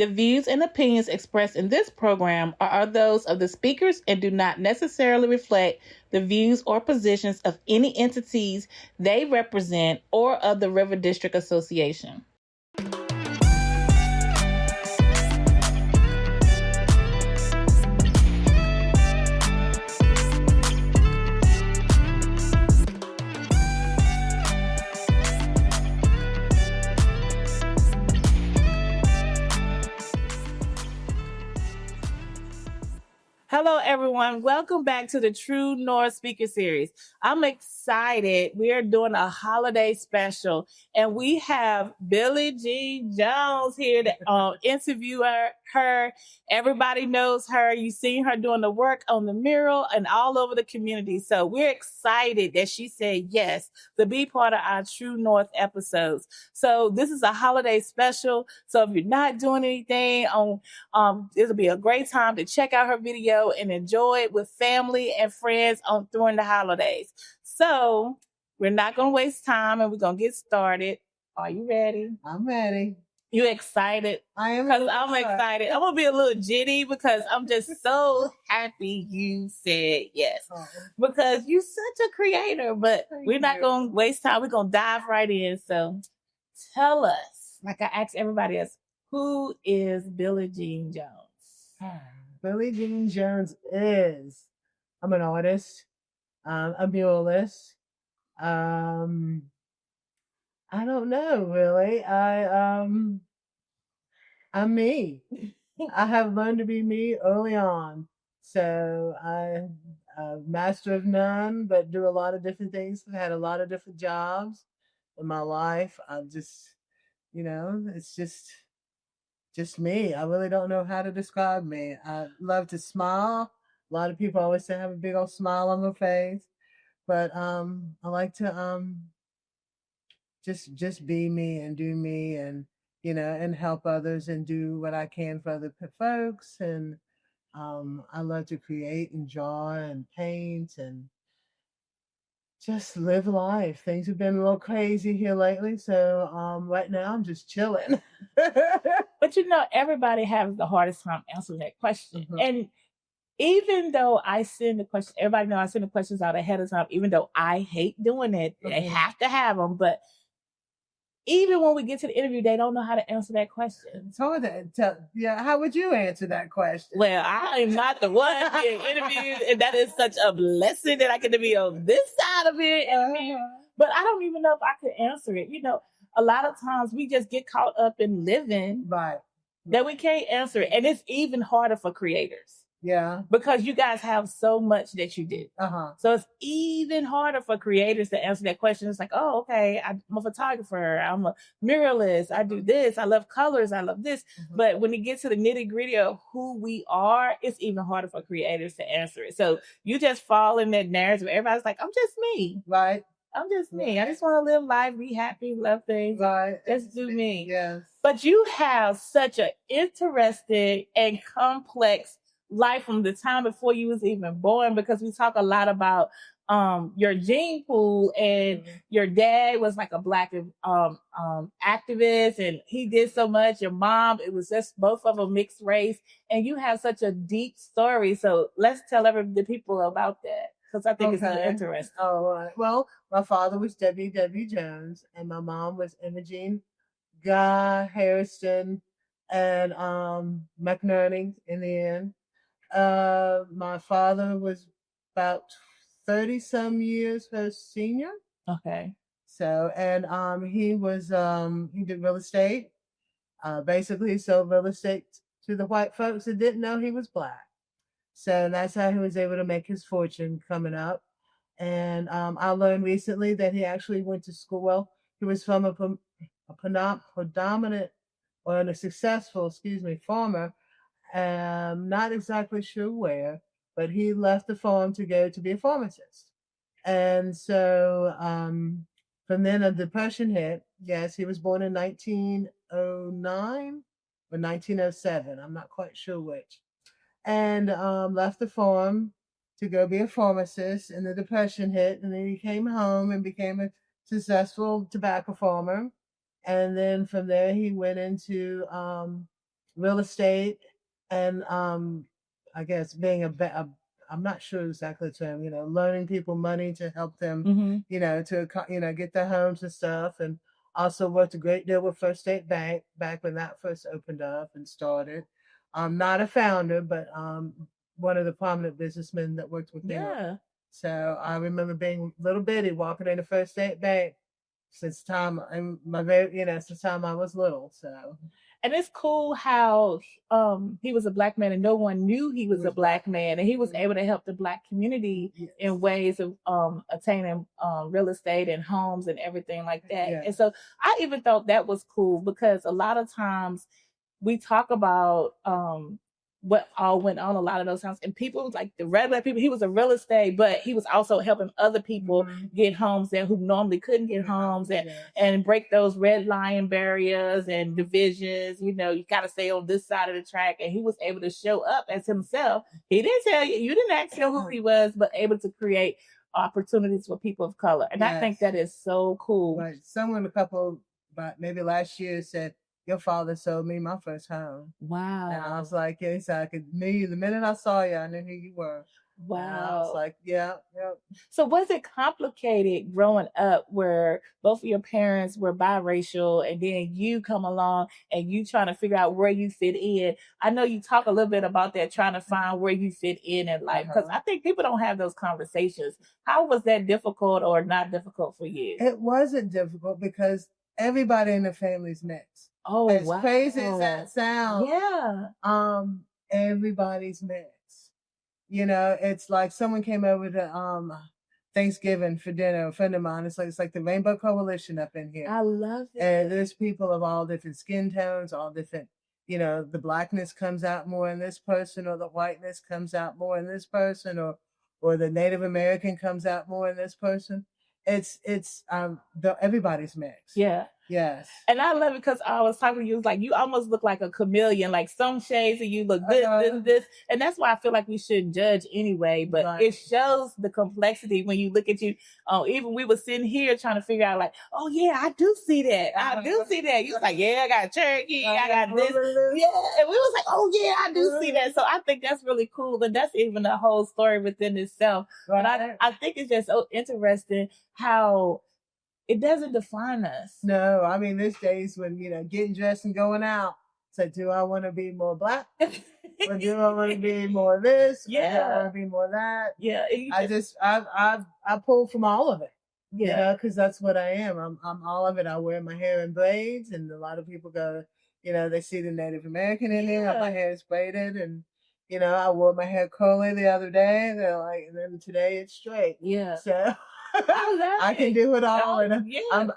The views and opinions expressed in this program are those of the speakers and do not necessarily reflect the views or positions of any entities they represent or of the River District Association. Hello, everyone. Welcome back to the True North Speaker Series. I'm excited. We are doing a holiday special, and we have Billie Jean Jones here to interview her. Everybody knows her. You've seen her doing the work on the mural and all over the community. So we're excited that she said yes to be part of our True North episodes. So this is a holiday special. So if you're not doing anything it'll be a great time to check out her video and enjoy it with family and friends during the holidays. So we're not going to waste time and we're going to get started. Are you ready? I'm ready. You excited? I am. Because I'm excited. I'm going to be a little jitty because I'm just so happy you said yes. Because you're such a creator, but we're not going to waste time. We're going to dive right in. So tell us, like I asked everybody else, who is Billie Jean Jones? Billie Jean Jones is, I'm an artist, a muralist. I don't know really. I'm me. I have learned to be me early on. So I'm a master of none, but do a lot of different things. I've had a lot of different jobs in my life. I'm just, it's just me. I really don't know how to describe me. I love to smile. A lot of people always say I have a big old smile on my face, but I like to just be me and do me, and and help others and do what I can for other folks. And I love to create and draw and paint and just live life. Things have been a little crazy here lately, so right now I'm just chilling. But everybody has the hardest time answering that question. Mm-hmm. And even though I send the questions, everybody knows I send the questions out ahead of time, even though I hate doing it, mm-hmm. They have to have them. But even when we get to the interview, they don't know how to answer that question. It's hard to tell. Yeah, how would you answer that question? Well, I am not the one being interviewed, and that is such a blessing that I get to be on this side of it. But I don't even know if I could answer it. A lot of times we just get caught up in living, right, that we can't answer it. And it's even harder for creators. Yeah. Because you guys have so much that you do. Uh-huh. So it's even harder for creators to answer that question. It's like, oh, okay, I'm a photographer. I'm a muralist. I do this. I love colors. I love this. Mm-hmm. But when it gets to the nitty gritty of who we are, it's even harder for creators to answer it. So you just fall in that narrative. Everybody's like, I'm just me. Right. I'm just me. I just want to live life, be happy, love things. Right. Just do me. Yes. But you have such an interesting and complex life from the time before you was even born, because we talk a lot about your gene pool, and mm-hmm. Your dad was like a Black activist, and he did so much. Your mom, it was just both of them mixed race, and you have such a deep story. So let's tell the people about that, because I think it's interesting. All right. Well, my father was W.W. Jones, and my mom was Imogene Guy Harrison and McNerney in the end. My father was about 30 some years her senior. Okay. So, and he did real estate. Basically sold real estate to the white folks that didn't know he was Black. So that's how he was able to make his fortune coming up. And I learned recently that he actually went to school. Well, he was from a predominant or a successful, farmer. Not exactly sure where, but he left the farm to go to be a pharmacist. And so from then a depression hit. Yes, he was born in 1909 or 1907. I'm not quite sure which. And left the farm to go be a pharmacist, and the depression hit, and then he came home and became a successful tobacco farmer. And then from there he went into real estate, and I guess being I'm not sure exactly the term, loaning people money to help them, to get their homes and stuff. And also worked a great deal with First State Bank back when that first opened up and started. I'm not a founder, but one of the prominent businessmen that worked with me. Yeah. So I remember being little bitty walking into First State Bank since time since time I was little. So. And it's cool how he was a black man and no one knew he was a black man, and he was able to help the black community in ways of attaining real estate and homes and everything like that. Yeah. And so I even thought that was cool, because a lot of times we talk about what all went on a lot of those times, and people like the regular people, he was a real estate, but he was also helping other people get homes there who normally couldn't get homes, and break those red line barriers and divisions. You got to stay on this side of the track, and he was able to show up as himself. He didn't tell you, you didn't ask him who he was, but able to create opportunities for people of color. And I think that is so cool. Right. Someone about maybe last year said, your father sold me my first home. Wow. And I was like, yeah, so the minute I saw you, I knew who you were. Wow. And I was like, yeah. So was it complicated growing up where both of your parents were biracial, and then you come along and you trying to figure out where you fit in? I know you talk a little bit about that, trying to find where you fit in life, because I think people don't have those conversations. How was that difficult or not difficult for you? It wasn't difficult because everybody in the family's mixed. Oh, as wow. crazy as that sounds, everybody's mixed. It's like someone came over to Thanksgiving for dinner. A friend of mine. It's like the Rainbow Coalition up in here. I love it. And there's people of all different skin tones, all different. The blackness comes out more in this person, or the whiteness comes out more in this person, or the Native American comes out more in this person. It's everybody's mixed. Yeah. Yes. And I love it because I was talking to you, it was like you almost look like a chameleon, like some shades of you look this. And that's why I feel like we shouldn't judge anyway, but it shows the complexity when you look at you. Even we were sitting here trying to figure out like, oh yeah, I do see that. I do see that. You was like, yeah, I got a turkey. I got this. Yeah. And we was like, oh yeah, I do see that. So I think that's really cool. And that's even a whole story within itself. But I think it's just so interesting how it doesn't define us. No, I mean, there's days when, getting dressed and going out. So do I want to be more black? Or do I want to be more this? Yeah. Or do I want to be more that? Yeah. I pull from all of it. Yeah. Because that's what I am. I'm all of it. I wear my hair in braids, and a lot of people go, they see the Native American in there. My hair is braided, and I wore my hair curly the other day. They're like, and then today it's straight. Yeah. So I can do it all, and I'm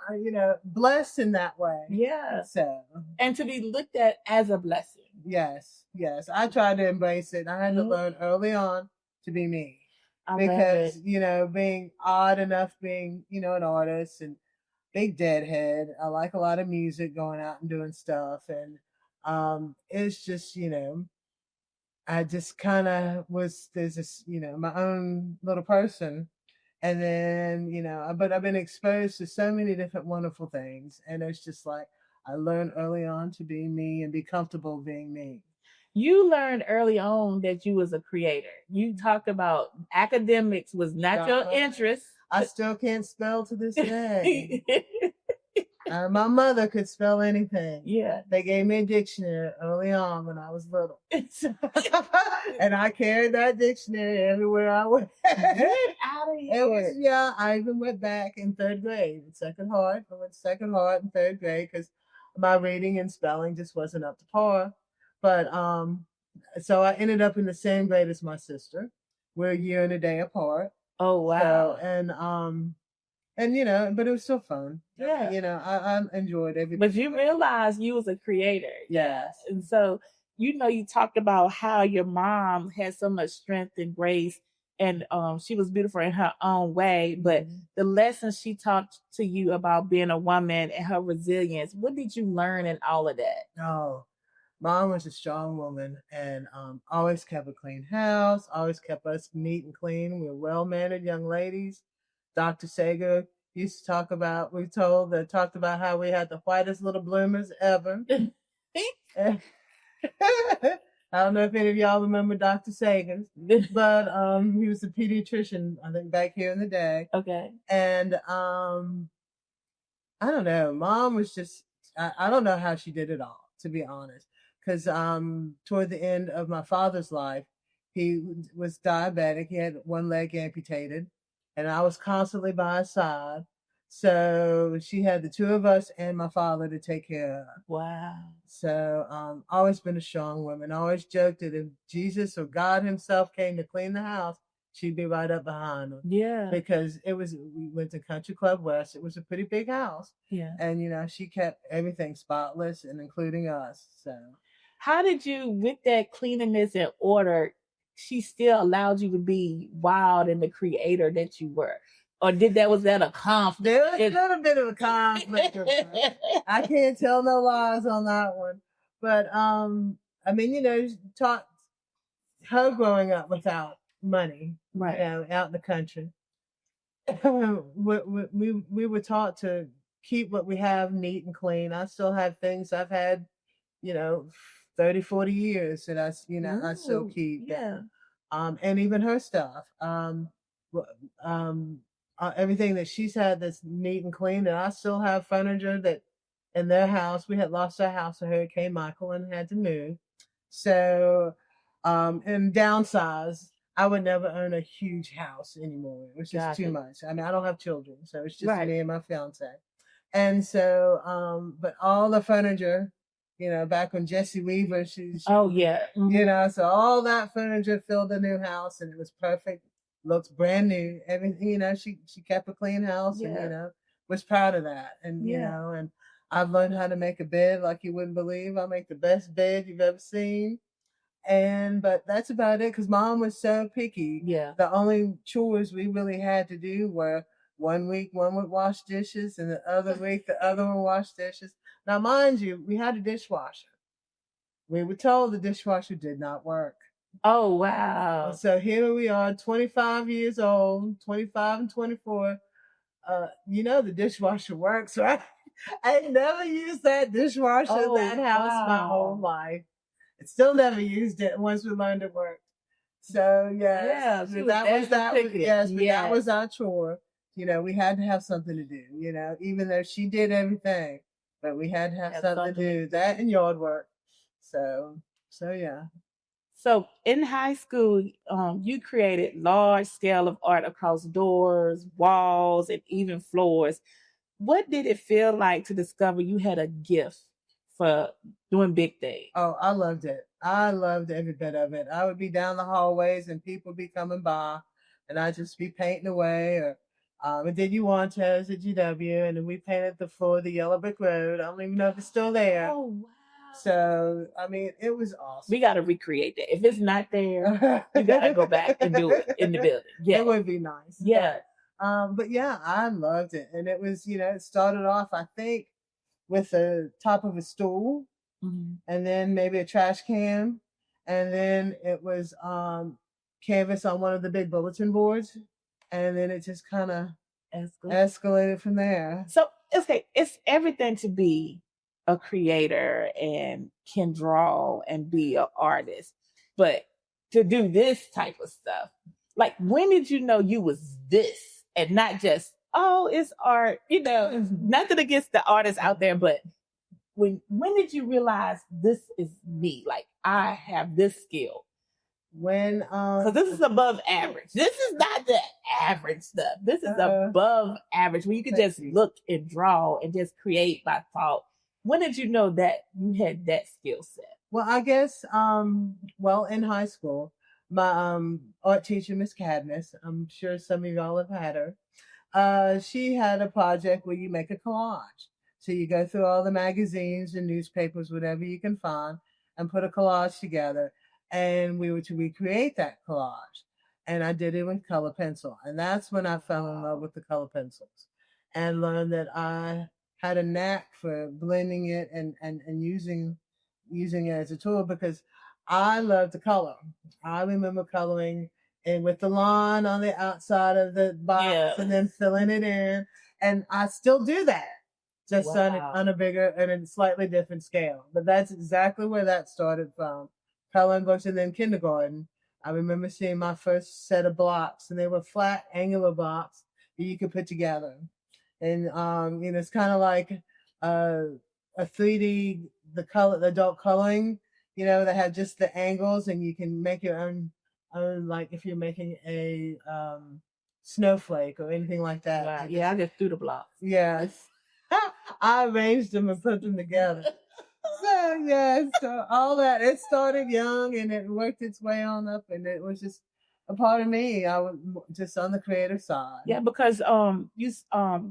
blessed in that way. Yeah. So, and to be looked at as a blessing. Yes. I tried to embrace it. I had to learn early on to be me, because being odd enough, being an artist and big deadhead. I like a lot of music, going out and doing stuff, and it's just I just kind of was there's this my own little person. And then, but I've been exposed to so many different wonderful things. And it's just like, I learned early on to be me and be comfortable being me. You learned early on that you was a creator. You talked about academics was not your interest. I still can't spell to this day. My mother could spell anything. Yeah. They gave me a dictionary early on when I was little. And I carried that dictionary everywhere I went. Get out of here. I even went back in third grade. Second hard. I went second hard in third grade because my reading and spelling just wasn't up to par. But so I ended up in the same grade as my sister. We're a year and a day apart. Oh wow. So, and but it was still fun. Yeah. I enjoyed everything. But you realized you was a creator. Yes. And so, you talked about how your mom had so much strength and grace, and she was beautiful in her own way. But the lessons she taught to you about being a woman and her resilience, what did you learn in all of that? Oh, Mom was a strong woman, and always kept a clean house, always kept us neat and clean. We were well-mannered young ladies. Dr. Sager used to talked about how we had the whitest little bloomers ever. I don't know if any of y'all remember Dr. Sagan, but he was a pediatrician, I think, back here in the day. Okay. And I don't know. Mom was just, I don't know how she did it all, to be honest. Because toward the end of my father's life, he was diabetic. He had one leg amputated, and I was constantly by his side. So she had the two of us and my father to take care of. Wow. So always been a strong woman. Always joked that if Jesus or God himself came to clean the house, she'd be right up behind him. Yeah. Because we went to Country Club West. It was a pretty big house. Yeah. And, she kept everything spotless and including us. So how did you, with that cleanliness and order, she still allowed you to be wild and the creator that you were? Or was that a conflict? There was a little bit of a conflict. I can't tell no lies on that one. But, taught her growing up without money, right? Out in the country. we were taught to keep what we have neat and clean. I still have things I've had, 30, 40 years that I still keep. Yeah. And even her stuff. Everything that she's had that's neat and clean, and I still have furniture that in their house. We had lost our house to Hurricane Michael and had to move. So, and downsize. I would never own a huge house anymore. It was just too much. I mean, I don't have children, so it's just me and my fiance. And so, but all the furniture, back when Jessie Weaver, mm-hmm. So all that furniture filled the new house, and it was perfect. Looks brand new. Everything, she kept a clean house, and was proud of that. And and I've learned how to make a bed like you wouldn't believe. I make the best bed you've ever seen. But that's about it, because Mom was so picky. Yeah. The only chores we really had to do were one week one would wash dishes, and the other week the other one washed dishes. Now, mind you, we had a dishwasher. We were told the dishwasher did not work. Oh, wow. So here we are, 25 years old, 25 and 24. The dishwasher works, right? I never used that dishwasher in that house my whole life. Still never used it once we learned it worked. So that was our chore. We had to have something to do. Even though she did everything, but we had to have something to do. That and yard work. So yeah. So in high school, you created large scale of art across doors, walls, and even floors. What did it feel like to discover you had a gift for doing big things? Oh, I loved it. I loved every bit of it. I would be down the hallways and people would be coming by, and I'd just be painting away. Or and then you want us at GW, and then we painted the floor of the Yellow Brick Road. I don't even know if it's still there. Oh, wow. So, it was awesome. We got to recreate that. If it's not there, you got to go back and do it in the building. Yeah. It would be nice. Yeah. But yeah, I loved it. And it was, it started off, I think, with the top of a stool, mm-hmm. and then maybe a trash can. And then it was canvas on one of the big bulletin boards. And then it just kind of escalated from there. So, it's everything to be a creator and can draw and be an artist, but to do this type of stuff, like, when did you know you was this and not just, oh, it's art, nothing against the artists out there, but when did you realize this is me? Like, I have this skill? When because this is above average. This is not the average stuff. This is above average, where you can just look and draw and just create by thought. When did you know that you had that skill set? Well, I guess, in high school, my art teacher, Miss Cadmus, I'm sure some of y'all have had her. She had a project where you make a collage. So you go through all the magazines and newspapers, whatever you can find, and put a collage together. And we were to recreate that collage. And I did it with color pencil. And that's when I fell in love with the color pencils and learned that I had a knack for blending it and using it as a tool, because I love to color. I remember coloring and with the line on the outside of the box and then filling it in. And I still do that. just on a bigger and a slightly different scale. But that's exactly where that started from. Coloring books, and then kindergarten. I remember seeing my first set of blocks, and they were flat, angular blocks that you could put together. And it's kind of like a 3D the adult coloring, that had just the angles, and you can make your own like if you're making a snowflake or anything like that. Wow. Yeah, I just threw the blocks. Yes. I arranged them and put them together. So all that, it started young and it worked its way on up, and it was just a part of me. I was just on the creative side. Yeah, because you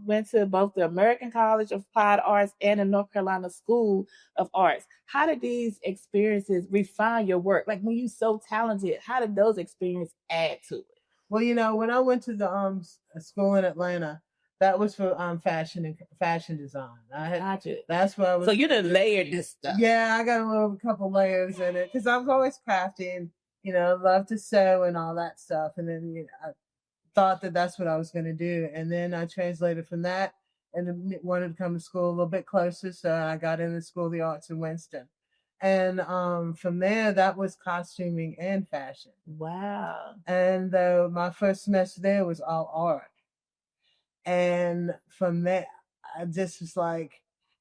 went to both the American College of Applied Arts and the North Carolina School of Arts. How did these experiences refine your work? Like when you're so talented, how did those experiences add to it? Well, when I went to the school in Atlanta, that was for fashion design. Gotcha. That's where I was. So you done layered this stuff. Yeah, I got a couple layers in it because I'm always crafting. Love to sew and all that stuff. And then I thought that that's what I was going to do. And then I translated from that and wanted to come to school a little bit closer. So I got into School of the Arts in Winston. And from there, that was costuming and fashion. Wow. And my first semester there was all art. And from there, I just was like,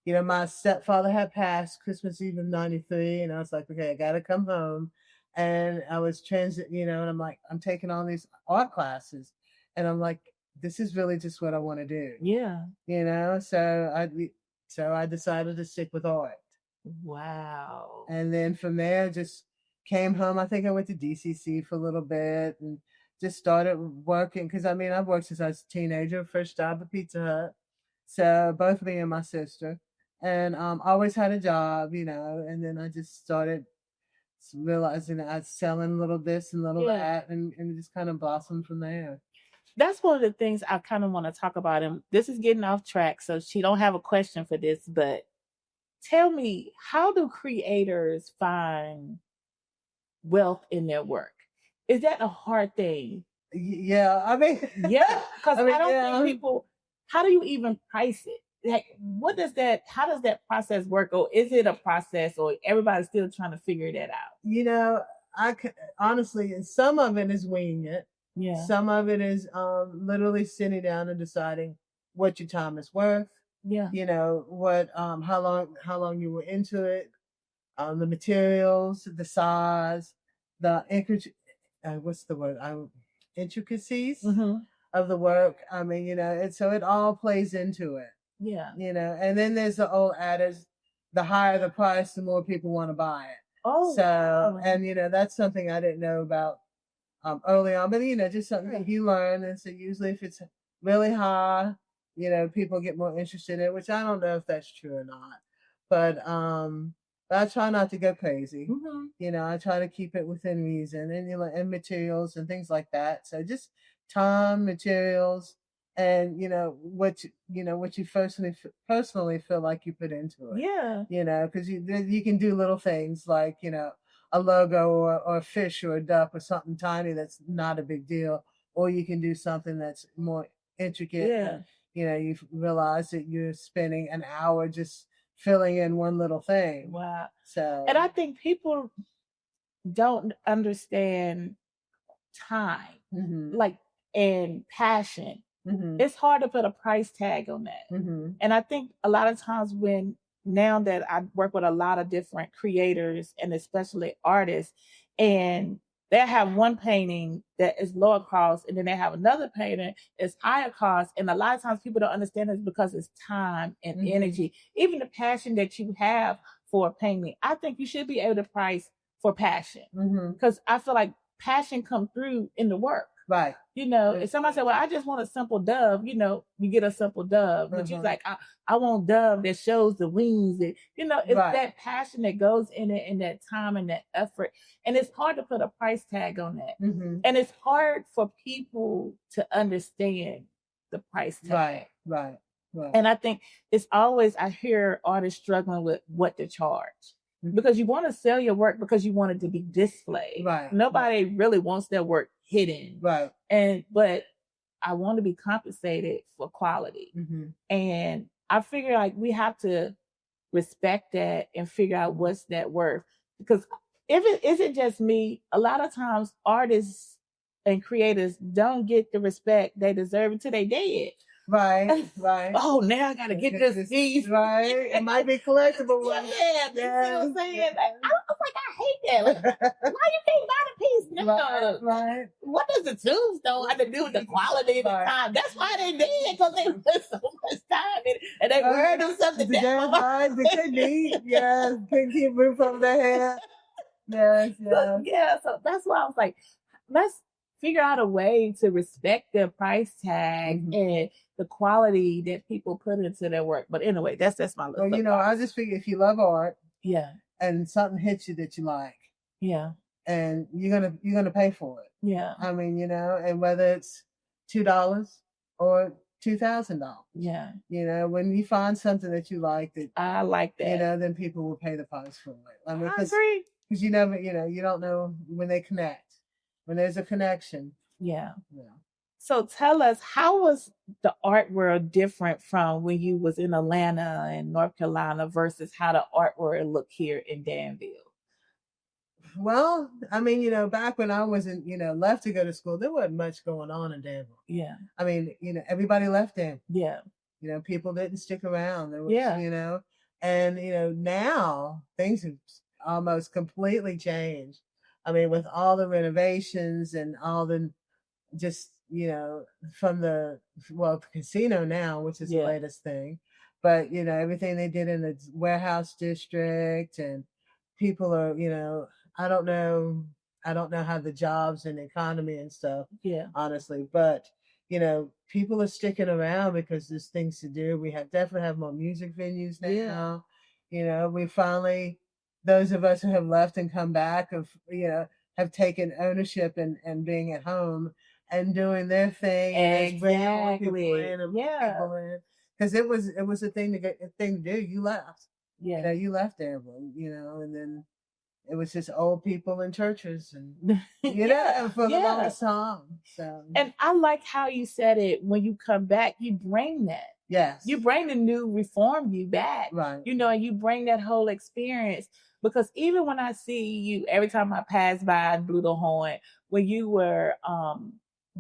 my stepfather had passed Christmas Eve of '93, and I was like, okay, I got to come home. And I was and I'm like, I'm taking all these art classes, and I'm like, this is really just what I want to do. Yeah. So I decided to stick with art. Wow. And then from there, just came home. I think I went to DCC for a little bit and just started working because I've worked since I was a teenager. First job at Pizza Hut, so both me and my sister, and always had a job, and then I just started realizing I was selling little this and little that, and it just kind of blossomed from there. That's one of the things I kind of want to talk about, and this is getting off track, so she don't have a question for this, but tell me, how do creators find wealth in their work? Is that a hard thing? Yeah, yeah, because I don't think people. How do you even price it? Like, how does that process work, or is it a process, or everybody's still trying to figure that out? I could honestly, some of it is winging it. Yeah. Some of it is literally sitting down and deciding what your time is worth. Yeah. What how long you were into it, the materials, the size, the what's the word? Intricacies of the work. So it all plays into it. Yeah. And then there's the old adage, the higher the price, the more people want to buy it. Oh. So, and that's something I didn't know about early on, but just something that you learn. And so usually if it's really high, people get more interested in it, which I don't know if that's true or not. But I try not to go crazy. I try to keep it within reason, and materials and things like that. So just time, materials, and what you personally feel like you put into it. Yeah. Because you can do little things like a logo or a fish or a duck or something tiny that's not a big deal, or you can do something that's more intricate. Yeah. You realize that you're spending an hour just filling in one little thing. Wow. So, and I think people don't understand time, like, and passion. It's hard to put a price tag on that. And I think a lot of times now that I work with a lot of different creators and especially artists, and they have one painting that is lower cost, and then they have another painting that's higher cost. And a lot of times people don't understand this because it's time and energy, even the passion that you have for a painting. I think you should be able to price for passion, because I feel like passion comes through in the work. Right. If somebody said, well, I just want a simple dove, you get a simple dove. But you're like, I want dove that shows the wings. It's that passion that goes in it, and that time and that effort. And it's hard to put a price tag on that. And it's hard for people to understand the price tag. Right. And I think it's always, I hear artists struggling with what to charge. Because you want to sell your work because you want it to be displayed. Right. Nobody really wants their work hidden. Right. But I want to be compensated for quality. And I figure like we have to respect that and figure out what's that worth. Because if it isn't just me, a lot of times artists and creators don't get the respect they deserve until they dead. Right, right. Oh, now I gotta get this piece. Right. It might be collectible one. Yeah, you see what I'm saying? Like, I was like, I hate that. Like, why you can't buy the piece? No. Right. What does the tombstone have to do with the quality of the time? That's why they did, because they put so much time in it, and they worried them something down. They couldn't eat. Yes, couldn't keep roof over their head. Yes, yes. Yeah, so that's why I was like, let's figure out a way to respect their price tag and the quality that people put into their work. But anyway, that's my little. Well, you know, I just figure if you love art, yeah, and something hits you that you like, yeah, and you're gonna pay for it. Yeah. I mean, you know, and whether it's $2 or $2,000. Yeah. You know, when you find something that you like, that I like that. You know, then people will pay the price for it. I mean, I agree. Because you never, you know, you don't know when they connect. When there's a connection. Yeah. Yeah. So tell us, how was the art world different from when you was in Atlanta and North Carolina versus how the art world look here in Danville? Well, I mean, you know, back when I wasn't, you know, left to go to school, there wasn't much going on in Danville. Yeah. I mean, you know, everybody left Danville. Yeah. You know, people didn't stick around. There was, Yeah. You know, and, you know, now things have almost completely changed. I mean, with all the renovations and all the just, you know, from the casino now, which is the latest thing, but, you know, everything they did in the warehouse district, and people are, you know, I don't know how the jobs and the economy and stuff, honestly, but, you know, people are sticking around because there's things to do. We definitely have more music venues now. You know, we finally, those of us who have left and come back have taken ownership and being at home and doing their thing. Exactly. Because it was a thing to do. You left. Yeah. You know, you left Danville, you know, and then it was just old people in churches and you know, for the longest time. So, and I like how you said it. When you come back, you bring that. Yes. You bring the new reform you back. Right. You know, and you bring that whole experience. Because even when I see you, every time I pass by and blew the horn, when you were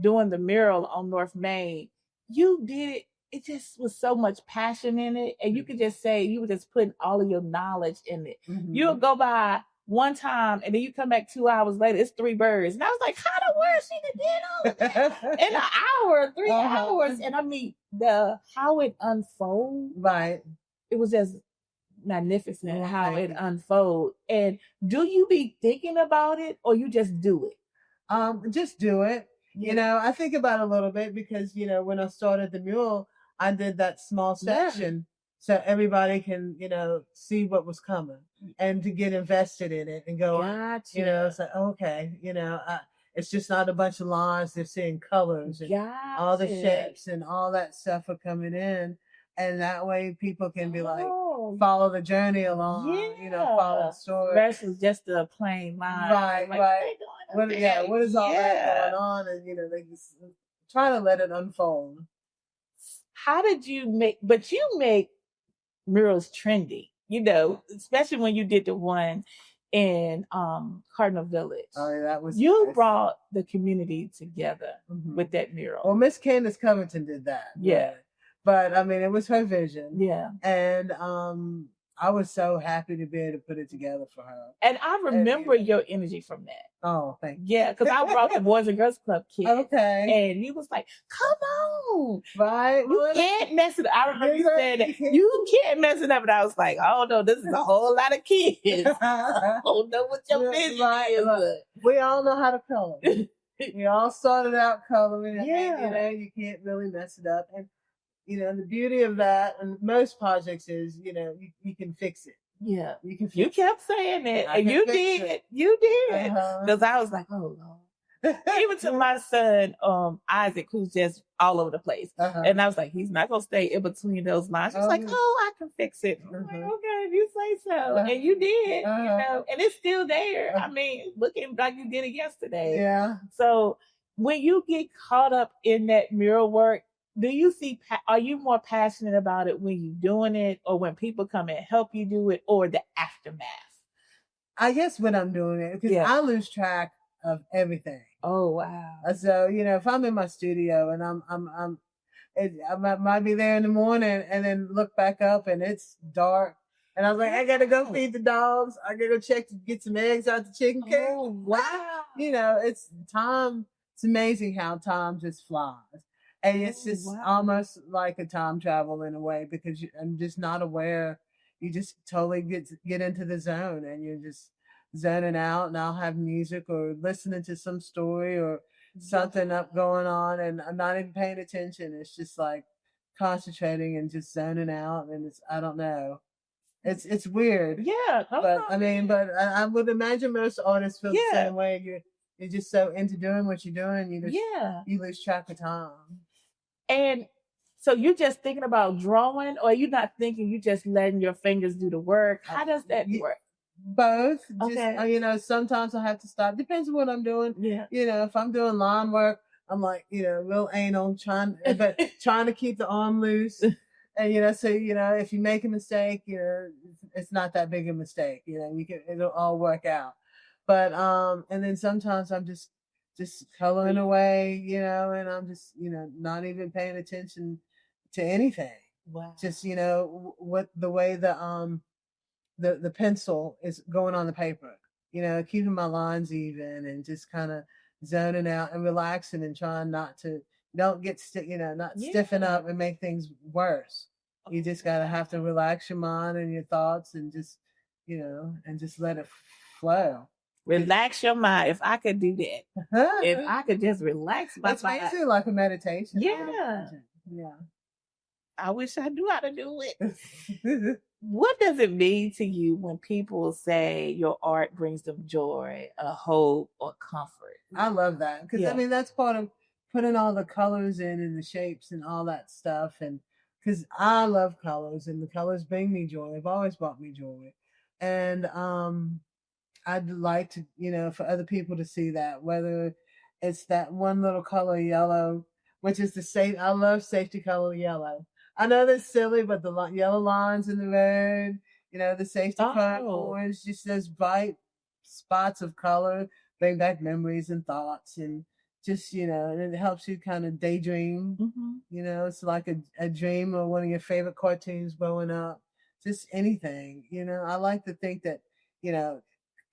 doing the mural on North Main, you did it. It just was so much passion in it. And you could just say, you were just putting all of your knowledge in it. Mm-hmm. You'll go by one time and then you come back 2 hours later, it's 3 birds. And I was like, how the world she did all of that in an hour, 3 hours? And I mean, how it unfolds. Right. It was just magnificent how it unfolds. And do you be thinking about it or you just do it? Just do it. You know, I think about it a little bit because, you know, when I started the mural, I did that small section so everybody can, you know, see what was coming and to get invested in it and go, you know, it's like, okay, you know, it's just not a bunch of lines. They're seeing colors and all the shapes and all that stuff are coming in. And that way people can be like, follow the journey along, you know, follow the story. Versus just a plain line. Right, like, right. What is all that going on? And, you know, they just try to let it unfold. How did you make murals trendy, you know, especially when you did the one in Cardinal Village. Oh, yeah, that was you brought the community together with that mural. Well, Miss Candace Covington did that. Yeah. Right? But I mean, it was her vision. Yeah. And I was so happy to be able to put it together for her. And I remember your energy from that. Oh, thank you. Yeah, because I brought the Boys and Girls Club kids. Okay. And you was like, come on. Right. You can't mess it up. I remember you saying that. You can't mess it up. And I was like, oh, no, this is a whole lot of kids. I don't know what your vision is. We all know how to color. We all started out coloring. And, you know, you can't really mess it up. And, you know, the beauty of that and most projects is, you know, you can fix it. Yeah. You kept saying it. And you did. It. You did. Because I was like, oh, Lord. Even to my son, Isaac, who's just all over the place. And I was like, he's not going to stay in between those lines. He's like, I can fix it. I'm like, okay, if you say so. And you did, you know, and it's still there. I mean, looking like you did it yesterday. Yeah. So when you get caught up in that mural work, do you see, are you more passionate about it when you're doing it, or when people come and help you do it, or the aftermath? I guess when I'm doing it, because I lose track of everything. Oh wow! So if I'm in my studio and I might be there in the morning and then look back up and it's dark, and I was like, I gotta go feed the dogs. I gotta go check to get some eggs out the chicken coop. Oh wow! It's time. It's amazing how time just flies. And it's just almost like a time travel in a way, because I'm just not aware. You just totally get into the zone, and you're just zoning out, and I'll have music or listening to some story or something up going on, and I'm not even paying attention. It's just like concentrating and just zoning out, and I don't know. It's weird. Yeah. But I would imagine most artists feel the same way. You're just so into doing what you're doing, you lose track of time. And so you're just thinking about drawing, or you're not thinking, you just letting your fingers do the work? How does that work? Both. Okay. Just, sometimes I have to stop. Depends on what I'm doing. Yeah. If I'm doing lawn work, I'm like, real anal, trying to keep the arm loose. And, so, if you make a mistake, it's not that big a mistake. It'll all work out. But, and then sometimes I'm just coloring away, and I'm just, not even paying attention to anything. Wow. Just, what the way the pencil is going on the paper, keeping my lines even, and just kind of zoning out and relaxing and trying not to, don't get stiffen up and make things worse. You just gotta have to relax your mind and your thoughts, and just, and just let it flow. Relax your mind. If I could do that, if I could just relax my mind. That's basically like a meditation. Yeah. Yeah. I wish I knew how to do it. What does it mean to you when people say your art brings them joy, a hope, or comfort? I love that, because that's part of putting all the colors in and the shapes and all that stuff, and because I love colors, and the colors bring me joy. They've always brought me joy, and I'd like to, for other people to see that, whether it's that one little color yellow, which is I love safety color yellow. I know that's silly, but the yellow lines in the road, the safety color orange, just those bright spots of color bring back memories and thoughts, and just, and it helps you kind of daydream. Mm-hmm. It's like a dream of one of your favorite cartoons growing up, just anything. I like to think that,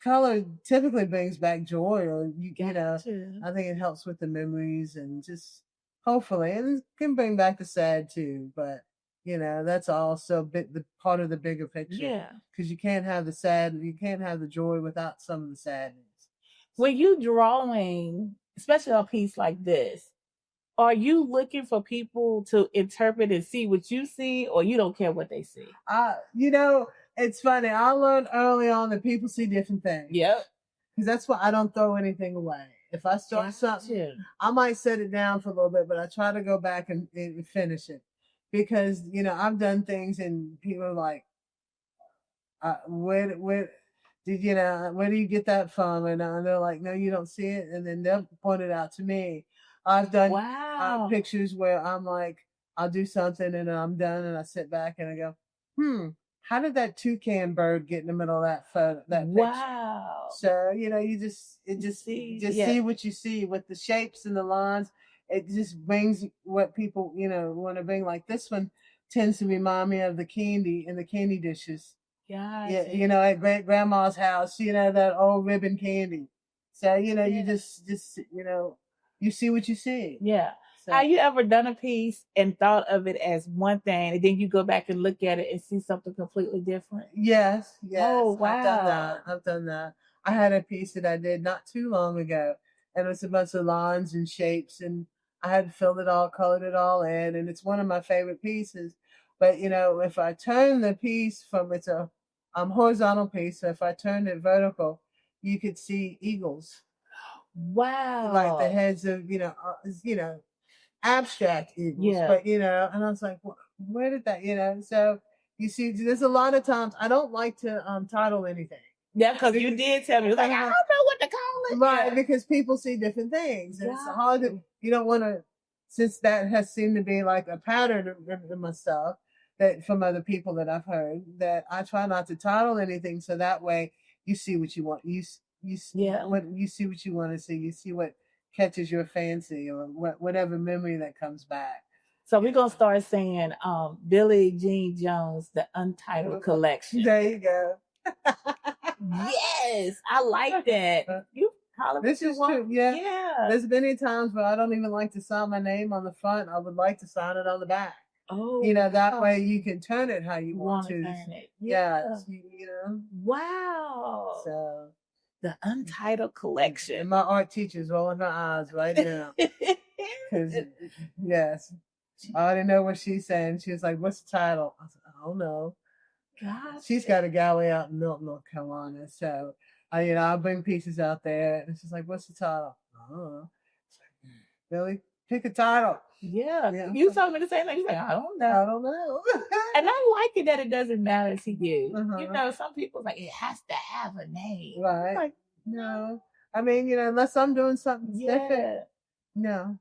color typically brings back joy, or I think it helps with the memories, and just hopefully, and it can bring back the sad too, but that's also the part of the bigger picture. Yeah, because you can't have the sad, you can't have the joy without some of the sadness. When you drawing, especially a piece like this, are you looking for people to interpret and see what you see, or you don't care what they see? It's funny. I learned early on that people see different things. Yep. Because that's why I don't throw anything away. If I start something, I might set it down for a little bit, but I try to go back and finish it. Because, I've done things and people are like, where do you get that from? And they're like, no, you don't see it. And then they'll point it out to me. I've done pictures where I'm like, I'll do something and then I'm done, and I sit back and I go, how did that toucan bird get in the middle of that photo? That picture? Wow. So, you see what you see with the shapes and the lines. It just brings what people, want to bring. Like this one tends to remind me of the candy and the candy dishes. Yeah. At great grandma's house, that old ribbon candy. So, you just you see what you see. Yeah. So, have you ever done a piece and thought of it as one thing, and then you go back and look at it and see something completely different? Yes. Oh, wow. I've done that. I had a piece that I did not too long ago, and it was a bunch of lines and shapes, and I had filled it all, colored it all in, and it's one of my favorite pieces. But, if I turn the piece from, it's a horizontal piece, so if I turned it vertical, you could see eagles. Wow. Like the heads of, abstract eagles. Yeah. But, and I was like, where did that, so you see, there's a lot of times I don't like to title anything. Yeah, because you did tell me. Like, I don't know what to call it. Right, because people see different things. And it's hard to, you don't want to since that has seemed to be like a pattern in myself that from other people that I've heard, that I try not to title anything, so that way you see what you want. What you see what you want to see. You see what catches your fancy or whatever memory that comes back. So we're gonna start saying Billie Jean Jones, the Untitled Collection. There you go. Yes, I like that. You this is true. Yeah. Yeah. There's many times where I don't even like to sign my name on the front. I would like to sign it on the back. Oh, you know, that way you can turn it how you want to. Turn it. Yeah. You know. Wow. So the Untitled Collection. And my art teacher's rolling her eyes right now. Because yes, I already know what she's saying. She was like, "What's the title?" I said, "I don't know." God. She's got a gallery out in Milton, North Carolina. So, I'll bring pieces out there, and she's like, "What's the title?" I don't know. Billie, pick a title. Yeah. You told me the same thing. She's like, I don't know. And I like it that it doesn't matter to you. You know, some people like it has to have a name. Right. Like, no. I mean, unless I'm doing something different. No.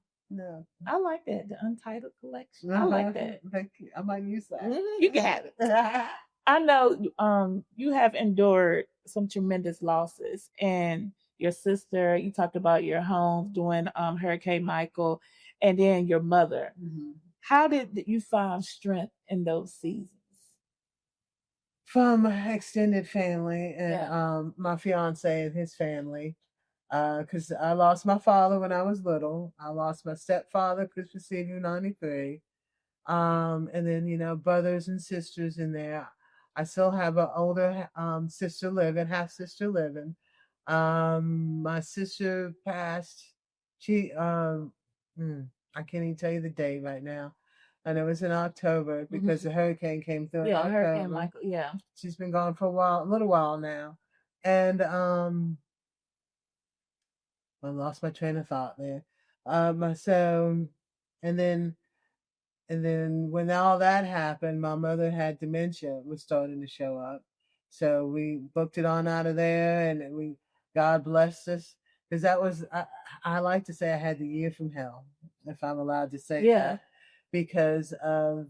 I like that. The Untitled Collection. I like that. Thank you. I might use that. You can have it. I know you have endured some tremendous losses, and your sister, you talked about your home during Hurricane Michael, and then your mother. Mm-hmm. How did you find strength in those seasons? From extended family and my fiance and his family. Because I lost my father when I was little. I lost my stepfather Christmas Eve of '93. And then, brothers and sisters in there. I still have an older sister living, half sister living. My sister passed. She, I can't even tell you the day right now. And it was in October because the hurricane came through. Yeah, Hurricane Michael. Yeah. She's been gone for a little while now. And, I lost my train of thought there. And then when all that happened, my mother had dementia was starting to show up. So we booked it on out of there, and God blessed us, because that was I like to say I had the year from hell, if I'm allowed to say that, because of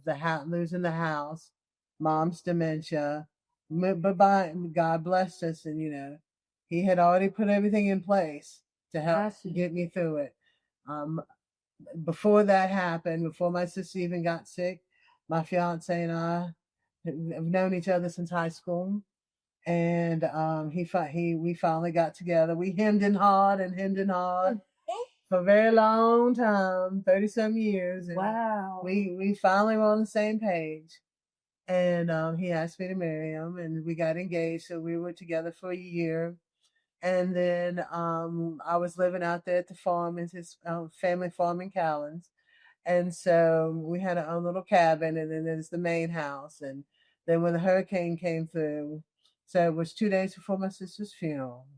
losing the house, mom's dementia, but God blessed us, and He had already put everything in place to help get me through it. Before that happened, before my sister even got sick, my fiance and I have known each other since high school, and we finally got together. We hemmed and hawed for a very long time, 30-some years. And wow. We finally were on the same page, and he asked me to marry him, and we got engaged. So we were together for a year. And then I was living out there at the farm, at his family farm in Cowlins. And so we had our own little cabin, and then there's the main house. And then when the hurricane came through, so it was 2 days before my sister's funeral.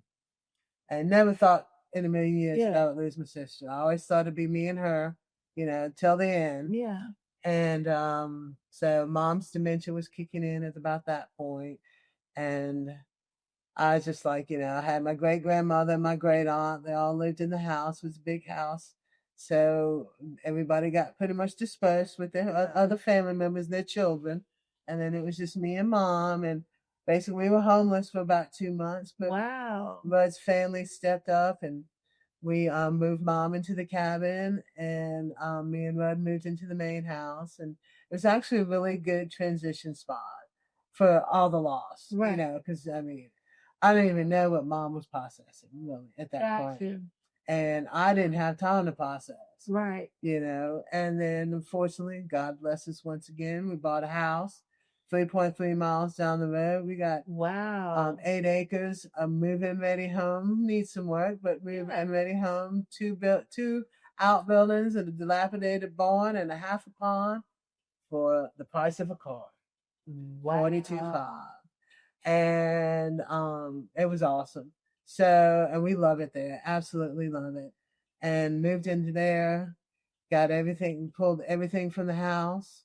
I never thought in a million years that I would lose my sister. I always thought it'd be me and her, till the end. Yeah. And so mom's dementia was kicking in at about that point. And I was just like, I had my great grandmother and my great aunt. They all lived in the house. It was a big house. So everybody got pretty much dispersed with their other family members and their children. And then it was just me and mom. And basically we were homeless for about 2 months. But wow. Bud's family stepped up, and we moved mom into the cabin, and me and Bud moved into the main house. And it was actually a really good transition spot for all the loss, because I didn't even know what mom was processing really at that point. And I didn't have time to process. Right. And then unfortunately, God bless us once again. We bought a house 3.3 miles down the road. We got 8 acres, a move-in ready home. Needs some work, but move-in ready home. Two outbuildings, and a dilapidated barn, and a half a pond for the price of a car. $42,500. And it was awesome. So, and we love it there, absolutely love it. And moved into there, got everything, pulled everything from the house,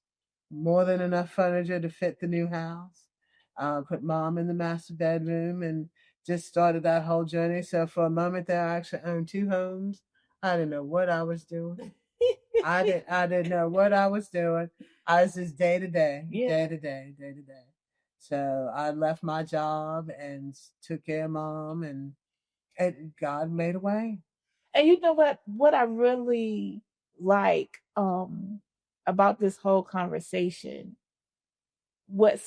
more than enough furniture to fit the new house. Put mom in the master bedroom, and just started that whole journey. So for a moment there, I actually owned 2 homes. I didn't know what I was doing. I didn't know what I was doing. I was just day to day, day to day, day to day. So I left my job and took care of mom, and God made a way. And you know what? What I really like about this whole conversation, what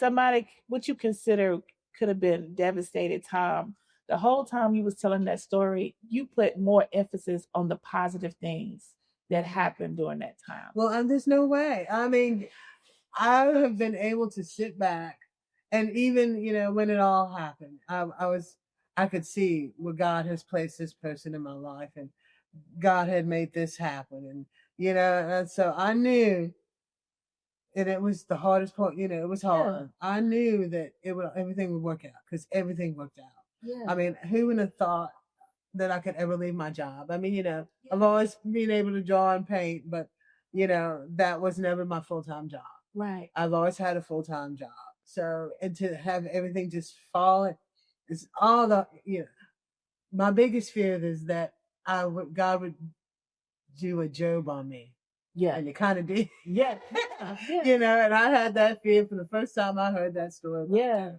you consider could have been devastated time, the whole time you was telling that story, you put more emphasis on the positive things that happened during that time. Well, and there's no way. I mean, I have been able to sit back, and even when it all happened, I could see where God has placed this person in my life, and God had made this happen, and so I knew, and it was the hardest part. It was hard. Yeah. I knew that everything would work out, because everything worked out. Yeah. I mean, who would have thought that I could ever leave my job? I mean, yeah. I've always been able to draw and paint, but that was never my full-time job. Right. I've always had a full-time job. So, and to have everything just fall, it's all my biggest fear is that God would do a Job on me. Yeah. And it kind of did. Yeah. And I had that fear from the first time I heard that story. Yeah.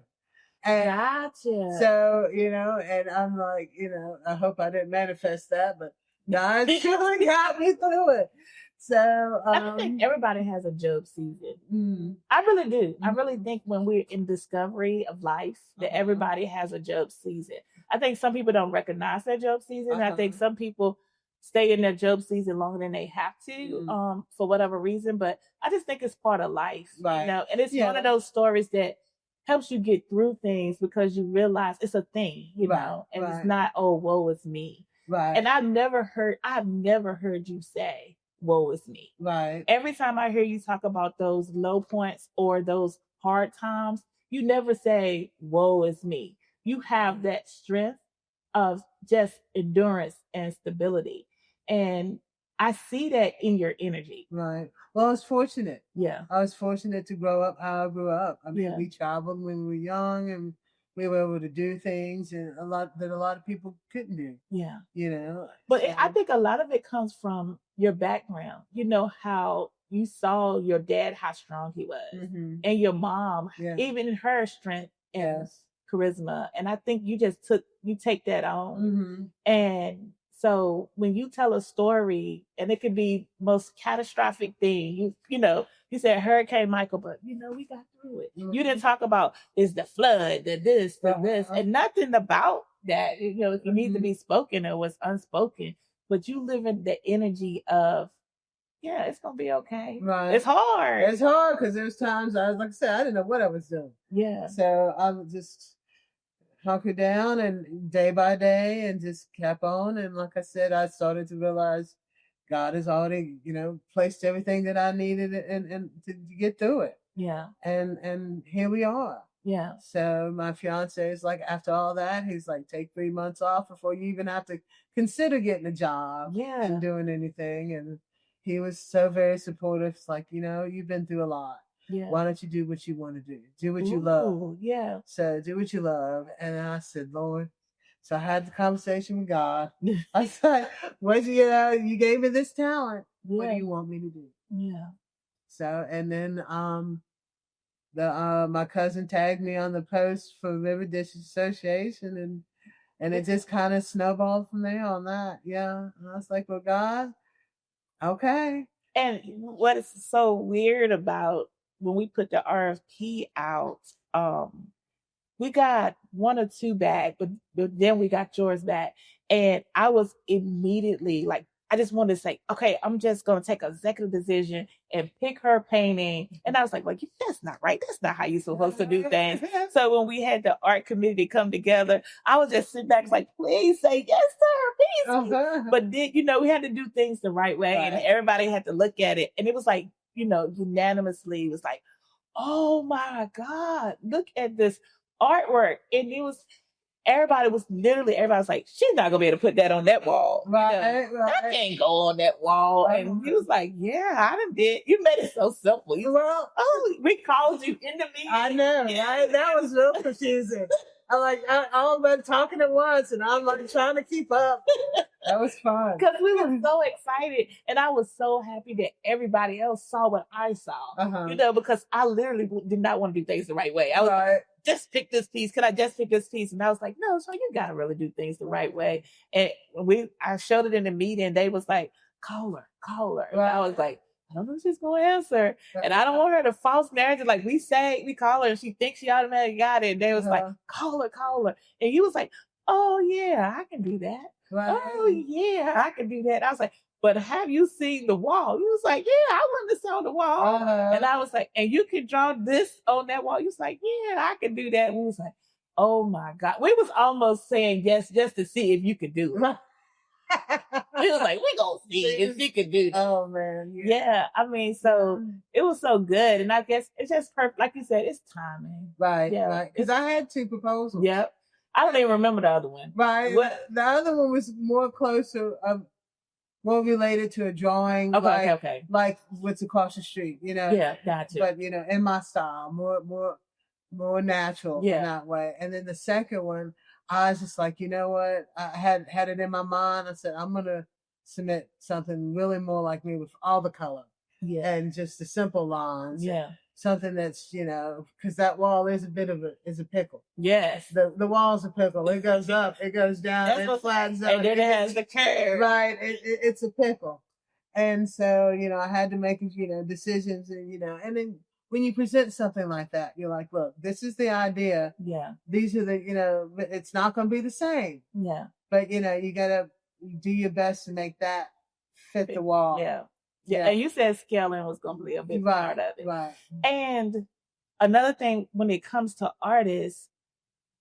And gotcha. So, and I'm like, I hope I didn't manifest that, but God surely got me through it. So I think everybody has a Job season. Mm. I really do. I really think when we're in discovery of life, that everybody has a Job season. I think some people don't recognize their Job season. I think some people stay in their Job season longer than they have to, for whatever reason. But I just think it's part of life, right. And it's one of those stories that helps you get through things, because you realize it's a thing, and it's not, oh, woe is me. Right. And I've never heard you say, woe is me. Right. Every time I hear you talk about those low points or those hard times, you never say, woe is me. You have that strength of just endurance and stability. And I see that in your energy. Right. Well, I was fortunate. Yeah. I was fortunate to grow up how I grew up. I mean, we traveled when we were young, and we were able to do things and a lot of people couldn't do. Yeah. But I think a lot of it comes from your background. How you saw your dad, how strong he was, and your mom, even in her strength and charisma. And I think you take that on. And so when you tell a story, and it could be most catastrophic thing, you said Hurricane Michael, but we got through it. You didn't talk about is the flood, the this, and nothing about that. It needs to be spoken or was unspoken. But you live in the energy of, it's gonna be okay. Right. It's hard. It's hard because there's times I didn't know what I was doing. Yeah. So I was just hunker down and day by day and just kept on. And like I said, I started to realize God has already, placed everything that I needed and to get through it. Yeah. And here we are. Yeah. So my fiance is like, after all that, he's like, take 3 months off before you even have to consider getting a job and doing anything. And he was so very supportive. It's like, you've been through a lot. Yeah. Why don't you do what you want to do? Do what you love. Yeah. So do what you love. And I said, Lord. So I had the conversation with God. I said, you gave me this talent. Yeah. What do you want me to do? Yeah. So, and then my cousin tagged me on the post for River Dish Association, and it just kind of snowballed from there on that. Yeah. And I was like, well, God, okay. And what is so weird about when we put the RFP out, we got 1 or 2 back, but then we got yours back. And I was immediately like, I just wanted to say, okay, I'm just going to take an executive decision and pick her painting. And I was like, that's not right. That's not how you're supposed to do things. So when we had the art committee come together, I was just sitting back like, please say yes, sir, please. But then, we had to do things the right way. Right. And everybody had to look at it. And it was like, unanimously, it was like, oh my God, look at this artwork. And everybody was like, she's not gonna be able to put that on that wall. Right. That can't go on that wall. Right. And he was like, yeah, I done did. You made it so simple. We called you in the meeting. I know. Yeah. That was real confusing. I'm like, all about talking at once, and I'm like trying to keep up. That was fun. Because we were so excited, and I was so happy that everybody else saw what I saw. You know, because I literally did not want to do things the right way. I was like, just pick this piece. Can I just pick this piece? And I was like, no, so you gotta really do things the right way. And I showed it in the meeting. They was like, call her. And I was like, I don't know if she's gonna answer. And I don't want her to false narrative. Like we call her and she thinks she automatically got it. And they was like, call her. And you was like, oh yeah, I can do that. Oh yeah, I can do that. I was like, but have you seen the wall? He was like, yeah, I went to saw the wall. And I was like, and you can draw this on that wall. He was like, yeah, I can do that. And we was like, oh my God. We was almost saying yes just to see if you could do it. We was like, we gonna see if you could do that. Oh man. Yeah. I mean, so it was so good. And I guess it's just perfect. Like you said, it's timing. Right. Yeah. Right. Because I had 2 proposals. Yep. I don't even remember the other one. Right. The other one was more closer more related to a drawing. Okay. Like what's across the street, you know? Yeah, gotcha. But you know, in my style, more natural in that way. And then the second one, I was just like, you know what? I had it in my mind. I said, I'm gonna submit something really more like me with all the color. Yeah. And just the simple lines. Yeah. Something that's, you know, because that wall is a pickle. Yes. The wall's a pickle. It goes up, it goes down, it flattens out. And then it has the curve. Right. It's a pickle. And so, you know, I had to make, you know, decisions and, you know, and then when you present something like that, you're like, look, this is the idea. Yeah. These are the, you know, it's not going to be the same. Yeah. But, you know, you got to do your best to make that fit the wall. Yeah. Yeah, and you said scaling was going to be a big part of it. Right. And another thing, when it comes to artists,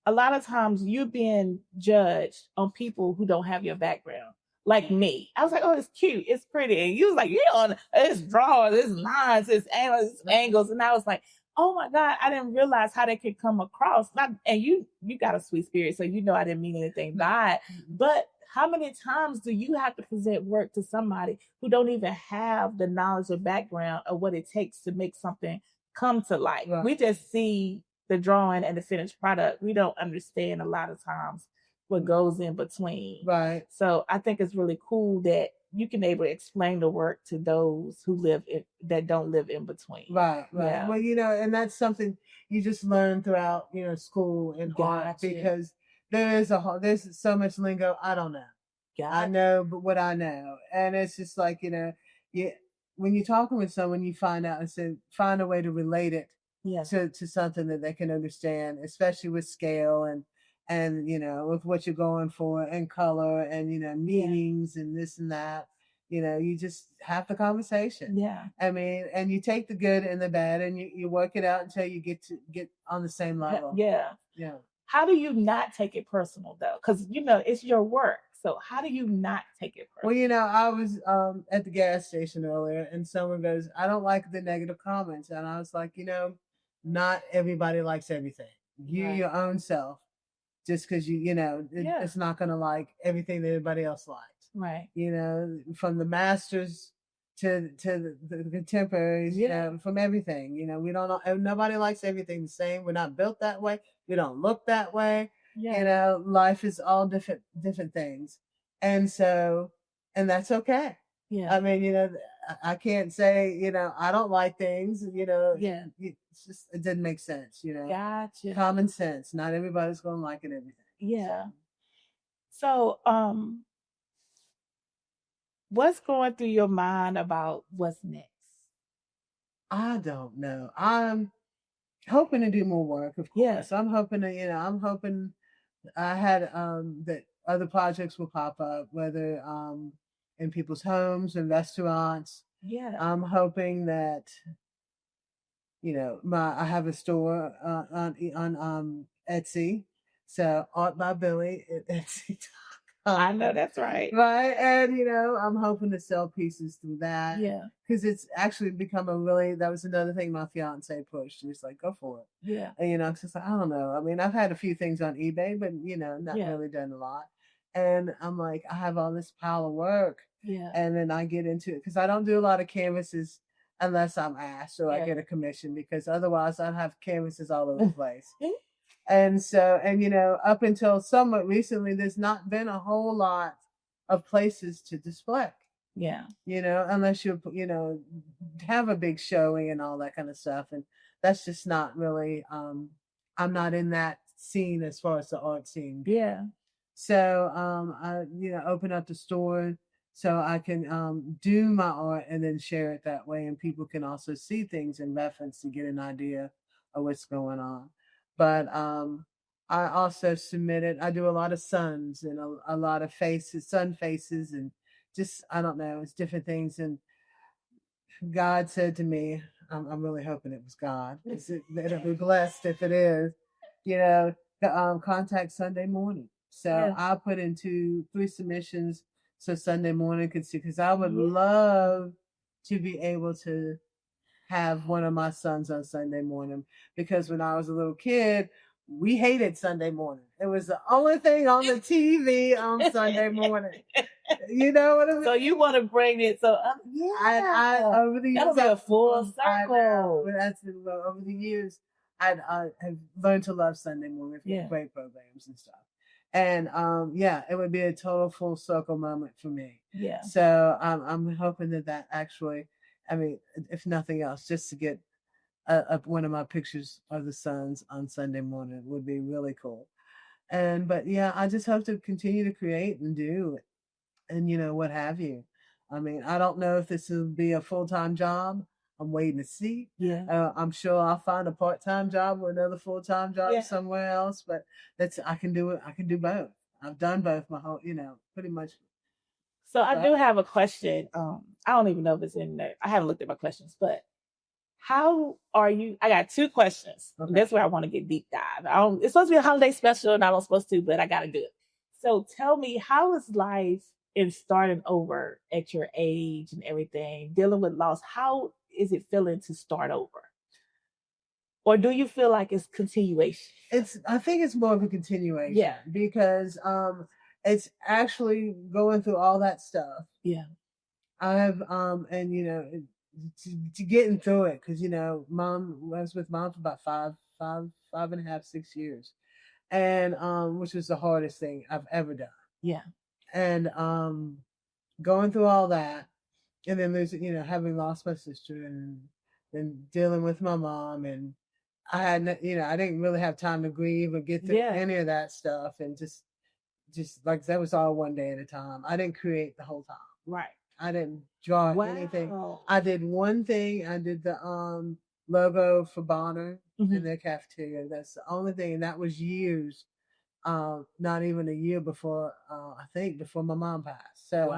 a lot of times you're being judged on people who don't have your background. Like me. I was like, oh, it's cute. It's pretty. And you was like, it's drawers, it's lines, it's angles. And I was like, oh my God, I didn't realize how they could come across. And you got a sweet spirit, so you know I didn't mean anything by it. But how many times do you have to present work to somebody who don't even have the knowledge or background of what it takes to make something come to life? Right. We just see the drawing and the finished product. We don't understand a lot of times what goes in between. Right. So I think it's really cool that you can able to explain the work to those who that don't live in between. Right. Yeah. Well, you know, and that's something you just learn throughout, you know, school and art, because there's so much lingo I don't know. I know but what I know. And it's just like, you know, when you're talking with someone, you find out and find a way to relate it to something that they can understand, especially with scale and you know, with what you're going for and color and, you know, meanings and this and that. You know, you just have the conversation. Yeah. I mean, and you take the good and the bad and you work it out until you get on the same level. Yeah. Yeah. How do you not take it personal though? Because, you know, it's your work. So how do you not take it personal? Well, you know, I was at the gas station earlier and someone goes, I don't like the negative comments. And I was like, you know, not everybody likes everything. Your own self, just because you know, it's not going to like everything that everybody else likes. Right. You know, from the masters to the contemporaries, you know, from everything. You know, we don't know, nobody likes everything the same. We're not built that way. We don't look that way. Yeah. You know, life is all different things. And so, and that's okay. Yeah. I mean, you know, I can't say, you know, I don't like things, you know. Yeah. It's just, it didn't make sense, you know. Gotcha. Common sense. Not everybody's going to like it, everything. Yeah. So, what's going through your mind about what's next? I don't know. I'm hoping to do more work, of course. Yes. I'm hoping to, you know, I had that other projects will pop up, whether in people's homes and restaurants. Yeah. I'm hoping that, you know, I have a store on Etsy. So Art by Billie at Etsy. I know that's right. Right. And, you know, I'm hoping to sell pieces through that. Yeah. Because it's actually become that was another thing my fiance pushed. He was like, go for it. Yeah. And, you know, it's just like, I don't know. I mean, I've had a few things on eBay, but, you know, not really done a lot. And I'm like, I have all this pile of work. Yeah. And then I get into it because I don't do a lot of canvases unless I'm asked or I get a commission, because otherwise I'd have canvases all over the place. And so, and, you know, up until somewhat recently, there's not been a whole lot of places to display. Yeah. Unless you have a big showing and all that kind of stuff, and that's just not really. I'm not in that scene as far as the art scene. Yeah. So I open up the store so I can do my art and then share it that way, and people can also see things in reference to get an idea of what's going on. But I also submitted. I do a lot of suns and a lot of sun faces, and just I don't know, it's different things. And God said to me, I'm really hoping it was God. It'll be blessed if it is. Contact Sunday morning. So I put into 3 submissions so Sunday morning could see, because I would love to be able to have one of my sons on Sunday morning, because when I was a little kid, we hated Sunday morning. It was the only thing on the TV on Sunday morning. You know what I mean? So you want to bring it? So I over the years, that'll be a full circle. Over the years, I've learned to love Sunday morning for great programs and stuff. And it would be a total full circle moment for me. Yeah. So I'm hoping that actually, I mean, if nothing else, just to get one of my pictures of the suns on Sunday morning would be really cool. But I just hope to continue to create and do, and what have you. I mean, I don't know if this will be a full-time job. I'm waiting to see. Yeah. I'm sure I'll find a part-time job or another full-time job somewhere else, but I can do it. I can do both. I've done both my whole, pretty much. So I do have a question. I don't even know if it's in there. I haven't looked at my questions, but how are you? I got 2 questions. Okay. That's where I want to get deep dive. It's supposed to be a holiday special, and I don't supposed to, but I got to do it. So tell me, how is life in starting over at your age and everything, dealing with loss? How is it feeling to start over? Or do you feel like it's continuation? I think it's more of a continuation. Yeah. Because it's actually going through all that stuff. Yeah. I have and to getting through it, because I was with mom for about five and a half, 6 years, and which was the hardest thing I've ever done. Yeah. And going through all that, and then there's having lost my sister, and then dealing with my mom, and I had I didn't really have time to grieve or get through any of that stuff, and just like that was all one day at a time. I didn't create the whole time. Right. I didn't draw anything. I did one thing. I did the logo for Bonner in their cafeteria. That's the only thing, and that was years. Not even a year before, I think, before my mom passed. So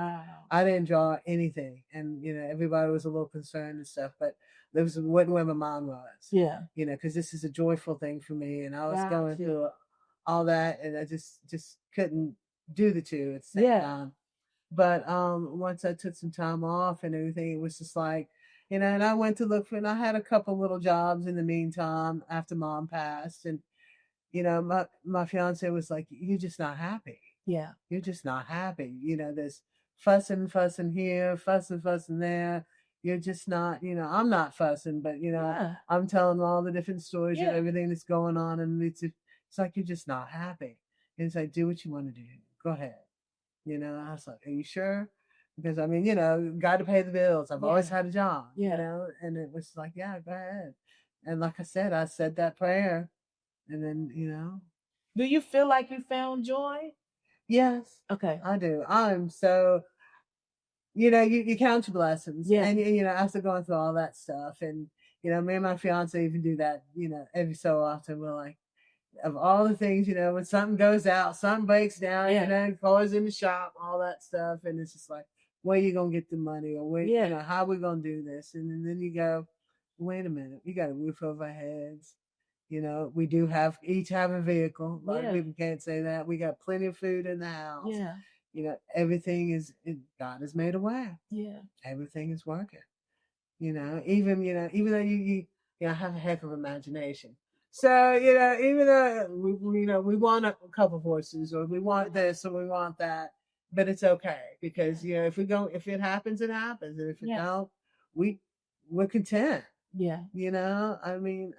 I didn't draw anything, and everybody was a little concerned and stuff, but there wasn't where my mom was. Yeah, because this is a joyful thing for me, and I was going through all that, and I just couldn't do the two at the same time. But once I took some time off and everything, it was just like, and I went to look for, and I had a couple little jobs in the meantime after mom passed, and my fiance was like, "You're just not happy. Yeah, you're just not happy. There's fussing here, fussing there. You're just not. I'm not fussing, but I'm telling all the different stories and everything that's going on, and it's like you're just not happy. And it's like, do what you want to do. Go ahead. I was like, are you sure? Because I mean, got to pay the bills. I've always had a job. And it was like, yeah, go ahead. And like I said that prayer. And then, Do you feel like you found joy? Yes. Okay. I do. I'm so, you count your blessings. Yeah. And, after going through all that stuff, and, me and my fiance even do that, every so often. We're like, of all the things, when something goes out, something breaks down, cars in the shop, all that stuff. And it's just like, where you going to get the money, or where, how we going to do this? And then you go, wait a minute, we got a roof over our heads. We do each have a vehicle. A lot of people can't say that. We got plenty of food in the house. Yeah. Everything God has made a way. Yeah. Everything is working. Even though you have a heck of imagination. So, even though we want a couple horses, or we want this, or we want that, but it's okay, because, if it happens, it happens. And if it don't, we're content. Yeah. I mean,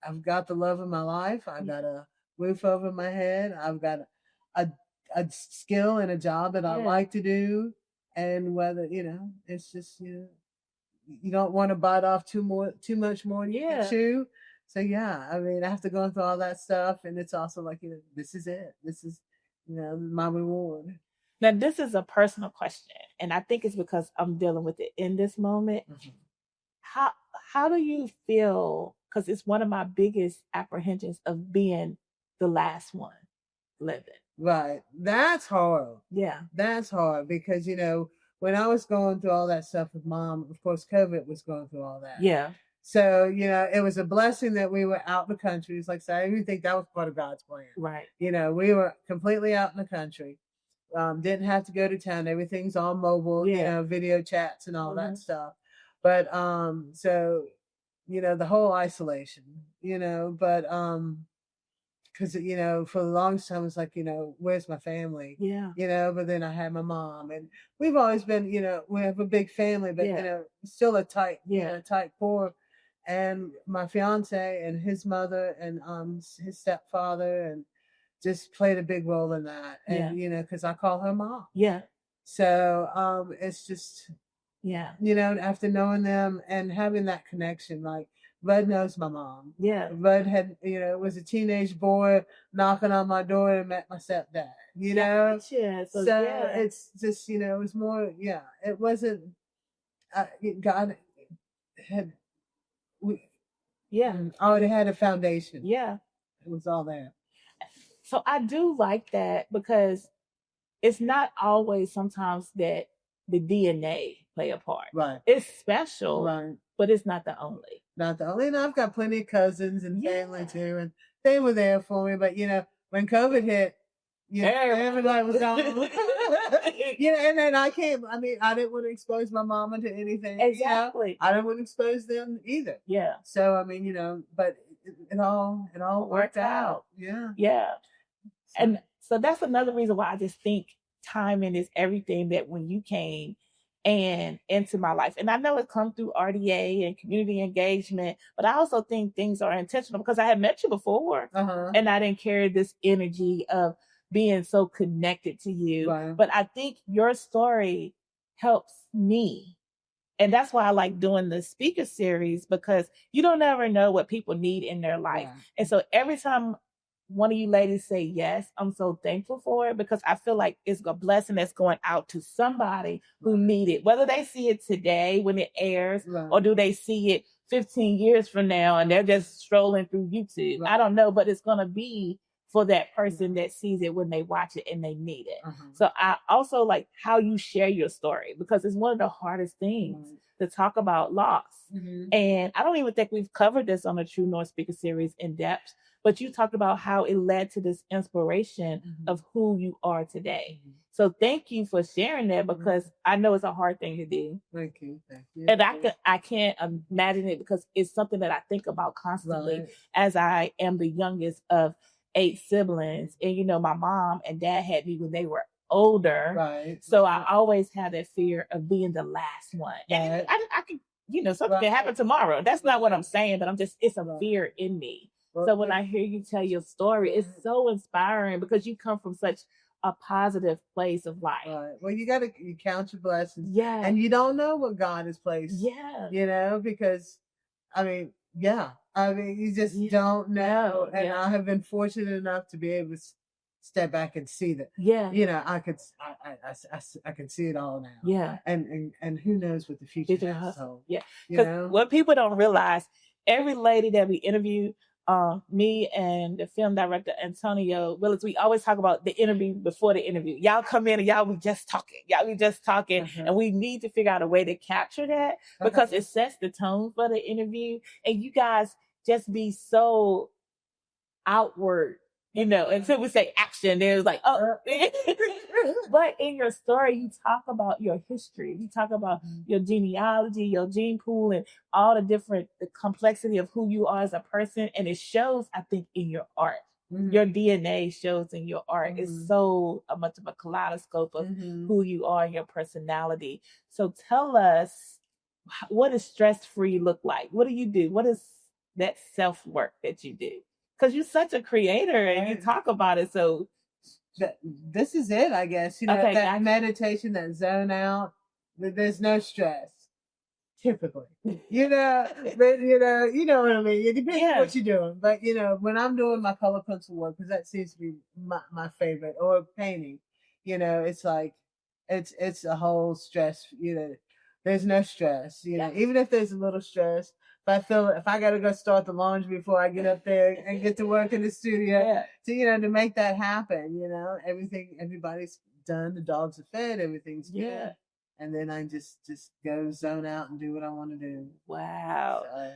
I've got the love of my life. I've got a roof over my head. I've got a a skill and a job that I Yeah. like to do, and whether it's just you don't want to bite off too much more than you can Yeah. chew. So I mean, after going through all that stuff, and it's also like this is it. This is my reward. Now, this is a personal question, and I think it's because I'm dealing with it in this moment. Mhm. How do you feel? Because it's one of my biggest apprehensions of being the last one living. Right. That's hard. Yeah. That's hard because when I was going through all that stuff with mom, of course, COVID was going through all that. Yeah. So, it was a blessing that we were out in the country. It's like, so I even think that was part of God's plan. Right. We were completely out in the country. Didn't have to go to town. Everything's all mobile, video chats and all that stuff. But, so, the whole isolation, but, because for the longest time it's like where's my family, but then I had my mom, and we've always been we have a big family, but still a tight tight core, and my fiance and his mother and his stepfather and just played a big role in that, and because I call her mom, so it's just after knowing them and having that connection, like Bud knows my mom. Yeah. Bud had, was a teenage boy knocking on my door and met my stepdad, Gotcha. So it's just, it was more, it wasn't, God had, already had a foundation. Yeah. It was all there. So I do like that because it's not always sometimes that the DNA play a part. Right. It's special, right, but it's not the only. Not the only. And I've got plenty of cousins and family too, and they were there for me. But when COVID hit, everybody was gone. And then I came. I mean, I didn't want to expose my mama to anything. Exactly. I didn't want to expose them either. Yeah. So I mean, but it all worked out. Yeah. Yeah. And so that's another reason why I just think timing is everything. That when you came and into my life, and I know it comes through RDA and community engagement, but I also think things are intentional because I had met you before, and I didn't carry this energy of being so connected to you. Right. But I think your story helps me. And that's why I like doing the speaker series, because you don't ever know what people need in their life. Yeah. And so every time one of you ladies say yes, I'm so thankful for it, because I feel like it's a blessing that's going out to somebody who need it, whether they see it today when it airs, or do they see it 15 years from now and they're just strolling through YouTube. I don't know, but it's going to be for that person that sees it when they watch it and they need it. So I also like how you share your story, because it's one of the hardest things to talk about loss. And I don't even think we've covered this on the True North Speaker Series in depth, but you talked about how it led to this inspiration of who you are today. So thank you for sharing that, because I know it's a hard thing to do. Thank you. And I can't imagine it, because it's something that I think about constantly, as I am the youngest of 8 siblings. And my mom and dad had me when they were older. So I always had that fear of being the last one. And I could, something can happen tomorrow. That's not what I'm saying, but it's a fear in me. So when I hear you tell your story, it's so inspiring, because you come from such a positive place of life. Well, you count your blessings. Yeah. And you don't know what God has placed. Yeah. Because, you just don't know. And I have been fortunate enough to be able to step back and see that. Yeah. I can see it all now. Yeah. And who knows what the future holds. Yeah. Because what people don't realize, every lady that we interview, me and the film director Antonio Willis, we always talk about the interview before the interview. Y'all come in and y'all be just talking. And we need to figure out a way to capture that, because it sets the tone for the interview. And you guys just be so outward, until we say action, there's like, oh. But in your story, you talk about your history. You talk about your genealogy, your gene pool, and all the complexity of who you are as a person. And it shows, I think, in your art. Your DNA shows in your art. It's so much of a kaleidoscope of who you are and your personality. So tell us, what does stress-free look like? What do you do? What is that self-work that you do? Because you're such a creator and you talk about it so this is it, I guess. You know, Okay, that gotcha. meditation, that zone out. There's no stress. Typically, but you know what I mean. It depends on what you're doing, but when I'm doing my color pencil work, because that seems to be my favorite, or painting, it's like it's a whole stress. There's no stress. Even if there's a little stress, if I gotta go start the laundry before I get up there and get to work in the studio, to make that happen, everybody's done, the dogs are fed, everything's good. And then I just go zone out and do what I want to do. Wow. So,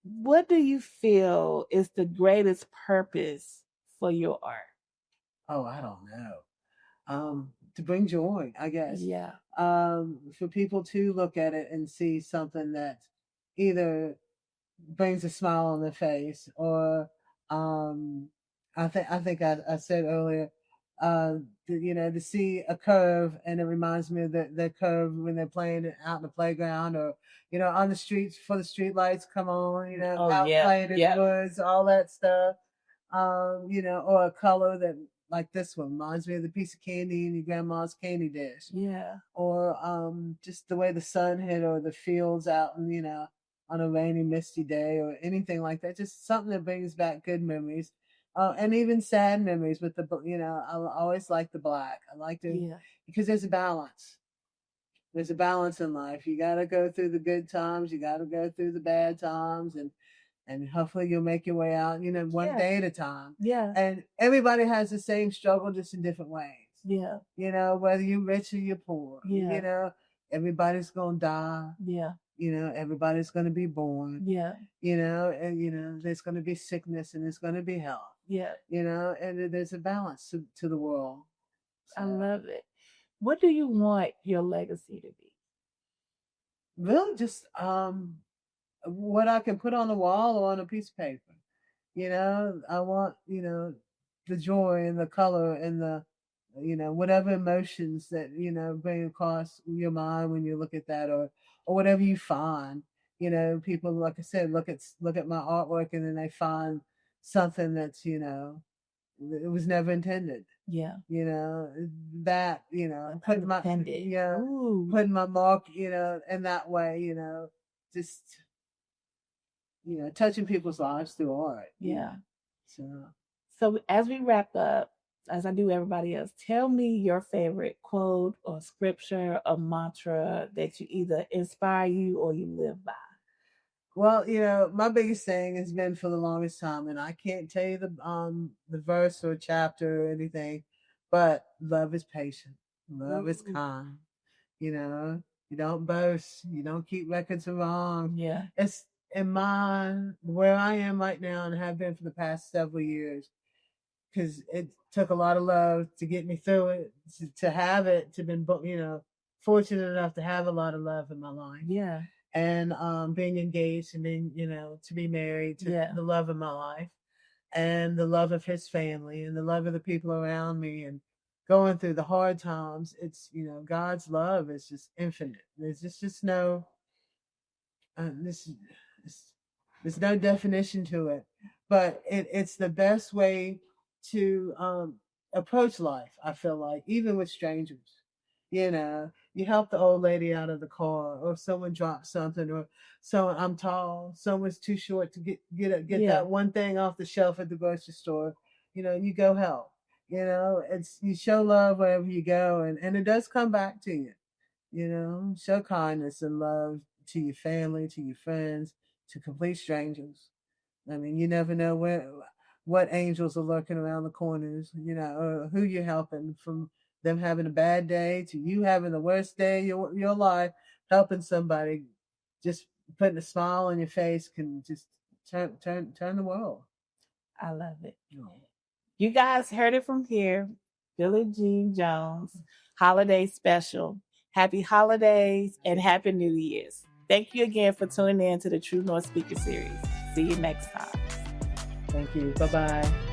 what do you feel is the greatest purpose for your art? Oh, I don't know. To bring joy, I guess. Yeah. For people to look at it and see something that either brings a smile on their face, or I think I said earlier, to see a curve, and it reminds me of the curve when they're playing out in the playground, or on the streets before the street lights come on, out playing in the woods, all that stuff. Or a color that, like this one, reminds me of the piece of candy in your grandma's candy dish. Yeah. Or just the way the sun hit, or the fields out, and on a rainy, misty day, or anything like that. Just something that brings back good memories. And even sad memories with I always like the black. I like to, because there's a balance. There's a balance in life. You got to go through the good times. You got to go through the bad times, and hopefully you'll make your way out, one day at a time. Yeah. And everybody has the same struggle, just in different ways. Yeah. Whether you're rich or you're poor. Yeah. Everybody's going to die. Yeah. Everybody's going to be born. Yeah. And, there's going to be sickness, and there's going to be health. Yeah. And there's a balance to the world. So, I love it. What do you want your legacy to be? Really just what I can put on the wall or on a piece of paper. I want, the joy and the color and the, whatever emotions that, bring across your mind when you look at that, or whatever you find. People, like I said, look at my artwork, and then they find something that's, it was never intended. Yeah. That, putting my mark, in that way, just, touching people's lives through art. Yeah. So as we wrap up, as I do everybody else, tell me your favorite quote or scripture or mantra that you either inspire you or you live by. Well, my biggest thing has been for the longest time, and I can't tell you the verse or chapter or anything, but love is patient. Love is kind. You don't boast. You don't keep records wrong. Yeah. It's in where I am right now, and have been for the past several years, because it took a lot of love to get me through it, to have it, to been, fortunate enough to have a lot of love in my life. Yeah. And being engaged, and being, to be married to the love of my life, and the love of his family, and the love of the people around me, and going through the hard times. It's, God's love is just infinite. There's just no, there's no definition to it, but it's the best way to approach life. I feel like, even with strangers, you help the old lady out of the car, or someone drops something, or I'm tall, someone's too short to get that one thing off the shelf at the grocery store. You go help. You show love wherever you go, and it does come back to you. Show kindness and love to your family, to your friends, to complete strangers. I mean, you never know what angels are lurking around the corners, or who you're helping, from them having a bad day to you having the worst day of your life. Helping somebody, just putting a smile on your face, can just turn the world. I love it. You guys heard it from here. Billie Jean Jones, holiday special. Happy holidays and Happy New Year's. Thank you again for tuning in to the True North Speaker Series. See you next time. Thank you. Bye-bye.